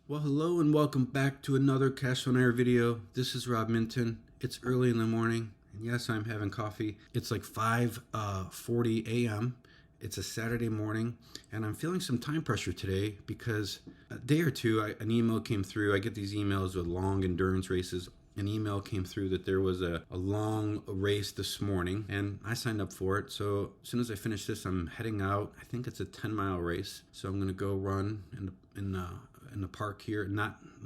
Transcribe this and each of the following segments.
Well, hello and welcome back to another Cash on Air video. This is Rob Minton. It's early in the morning, and yes, I'm having coffee. It's like 5:40 a.m. It's a Saturday morning, and I'm feeling some time pressure today because a day or two, an email came through. I get these emails with long endurance races. An email came through that there was a long race this morning, and I signed up for it. So as soon as I finish this, I'm heading out. I think it's a 10-mile race, so I'm going to go run in the park here.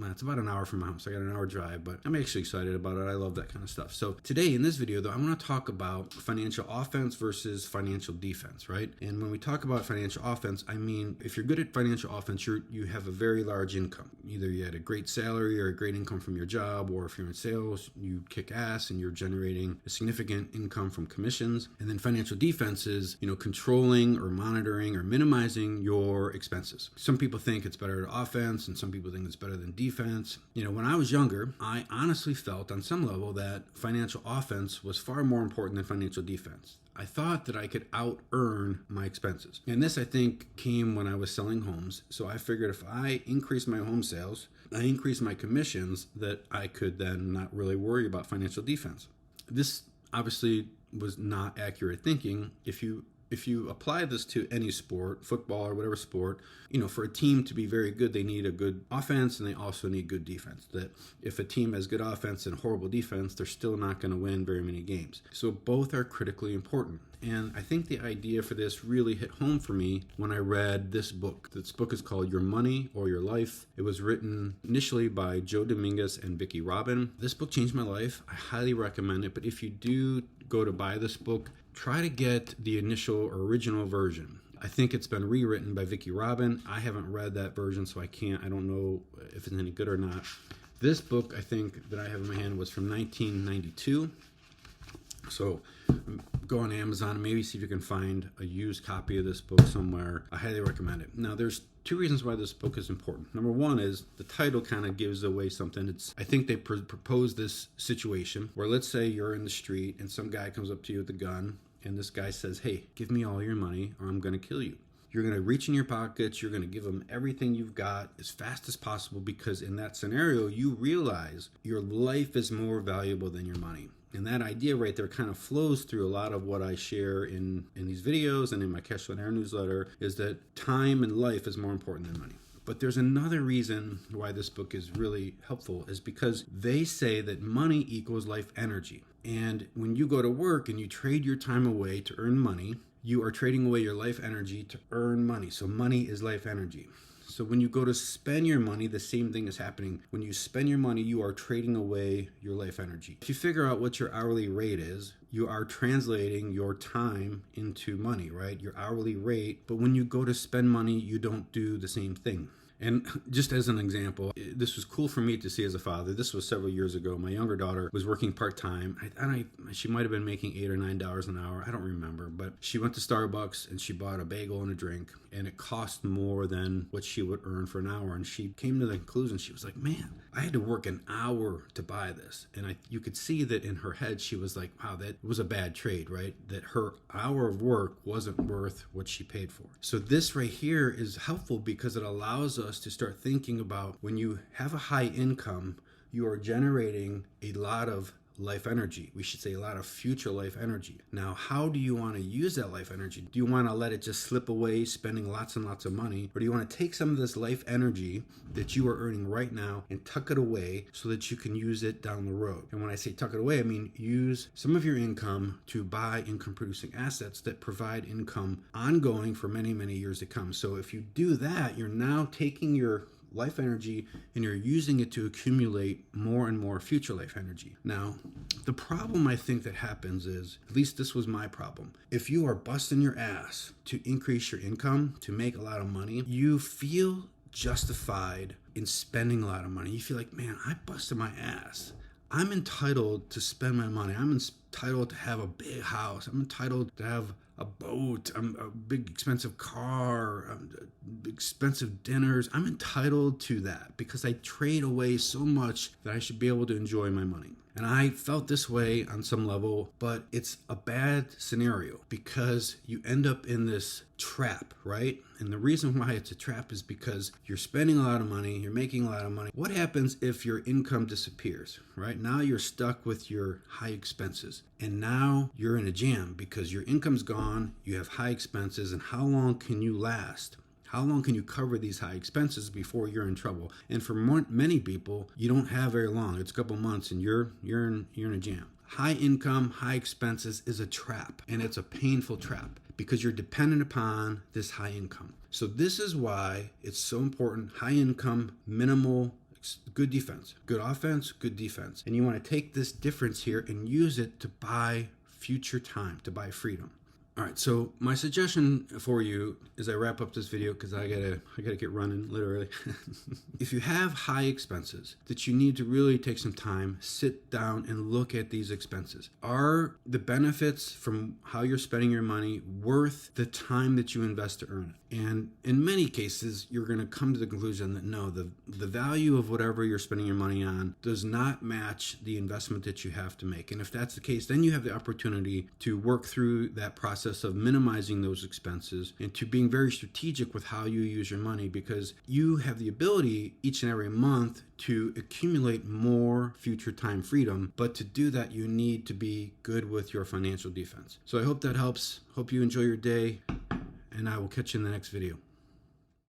It's about an hour from my house. I got an hour drive, but I'm actually excited about it. I love that kind of stuff. So today in this video, though, I want to talk about financial offense versus financial defense, right? And when we talk about financial offense, I mean, if you're good at financial offense, you have a very large income. Either you had a great salary or a great income from your job, or if you're in sales, you kick ass and you're generating a significant income from commissions. And then financial defense is, controlling or monitoring or minimizing your expenses. Some people think it's better to offense, and some people think it's better than defense. When I was younger, I honestly felt on some level that financial offense was far more important than financial defense. I thought that I could out earn my expenses. And this, I think, came when I was selling homes. So I figured if I increase my home sales, I increase my commissions, that I could then not really worry about financial defense. This obviously was not accurate thinking. If you apply this to any sport, football or whatever sport, for a team to be very good, they need a good offense and they also need good defense. That if a team has good offense and horrible defense, they're still not going to win very many games. So both are critically important. And I think the idea for this really hit home for me when I read this book. This book is called Your Money or Your Life. It was written initially by Joe Dominguez and Vicki Robin. This book changed my life. I highly recommend it. But if you do go to buy this book, try to get the initial or original version. I think it's been rewritten by Vicki Robin. I haven't read that version, so I don't know if it's any good or not. This book, I think, that I have in my hand was from 1992. So go on Amazon and maybe see if you can find a used copy of this book somewhere. I highly recommend it. Now, there's two reasons why this book is important. Number one is the title kind of gives away something. I think they propose this situation where, let's say you're in the street and some guy comes up to you with a gun, and this guy says, "Hey, give me all your money or I'm going to kill you." You're going to reach in your pockets. You're going to give them everything you've got as fast as possible, because in that scenario, you realize your life is more valuable than your money. And that idea right there kind of flows through a lot of what I share in these videos and in my Cash on Air newsletter, is that time and life is more important than money. But there's another reason why this book is really helpful, is because they say that money equals life energy. And when you go to work and you trade your time away to earn money, you are trading away your life energy to earn money. So money is life energy. So when you go to spend your money, the same thing is happening. When you spend your money, you are trading away your life energy. If you figure out what your hourly rate is, you are translating your time into money, right? Your hourly rate. But when you go to spend money, you don't do the same thing. And just as an example, this was cool for me to see as a father. This was several years ago. My younger daughter was working part-time. She might have been making $8 or $9 an hour. I don't remember. But she went to Starbucks and she bought a bagel and a drink. And it cost more than what she would earn for an hour. And she came to the conclusion, she was like, "Man, I had to work an hour to buy this." And you could see that in her head, she was like, wow, that was a bad trade, right? That her hour of work wasn't worth what she paid for. So this right here is helpful because it allows us to start thinking about, when you have a high income, you are generating a lot of life energy. We should say a lot of future life energy. Now, how do you want to use that life energy? Do you want to let it just slip away, spending lots and lots of money? Or do you want to take some of this life energy that you are earning right now and tuck it away so that you can use it down the road? And when I say tuck it away, I mean use some of your income to buy income producing assets that provide income ongoing for many, many years to come. So if you do that, you're now taking your life energy and you're using it to accumulate more and more future life energy. Now, the problem I think that happens is, at least this was my problem, if you are busting your ass to increase your income, to make a lot of money, you feel justified in spending a lot of money. You feel like, man, I busted my ass. I'm entitled to spend my money. I'm entitled to have a big house. I'm entitled to have a boat, a big expensive car, expensive dinners. I'm entitled to that because I trade away so much that I should be able to enjoy my money. And I felt this way on some level, but it's a bad scenario because you end up in this trap, right? And the reason why it's a trap is because you're spending a lot of money, you're making a lot of money. What happens if your income disappears, right? Now you're stuck with your high expenses. And now you're in a jam because your income's gone, you have high expenses, and how long can you last? How long can you cover these high expenses before you're in trouble? And for many people, you don't have very long. It's a couple months and you're in a jam. High income, high expenses is a trap, and it's a painful trap because you're dependent upon this high income. So this is why it's so important. High income, minimal, good defense, good offense, good defense. And you want to take this difference here and use it to buy future time, to buy freedom. All right, so my suggestion for you as I wrap up this video, because I gotta get running, literally. If you have high expenses that you need to really take some time, sit down and look at these expenses. Are the benefits from how you're spending your money worth the time that you invest to earn it? And in many cases, you're gonna come to the conclusion that no, the value of whatever you're spending your money on does not match the investment that you have to make. And if that's the case, then you have the opportunity to work through that process of minimizing those expenses and to being very strategic with how you use your money, because you have the ability each and every month to accumulate more future time freedom. But to do that, you need to be good with your financial defense. So I hope that helps. Hope you enjoy your day, and I will catch you in the next video.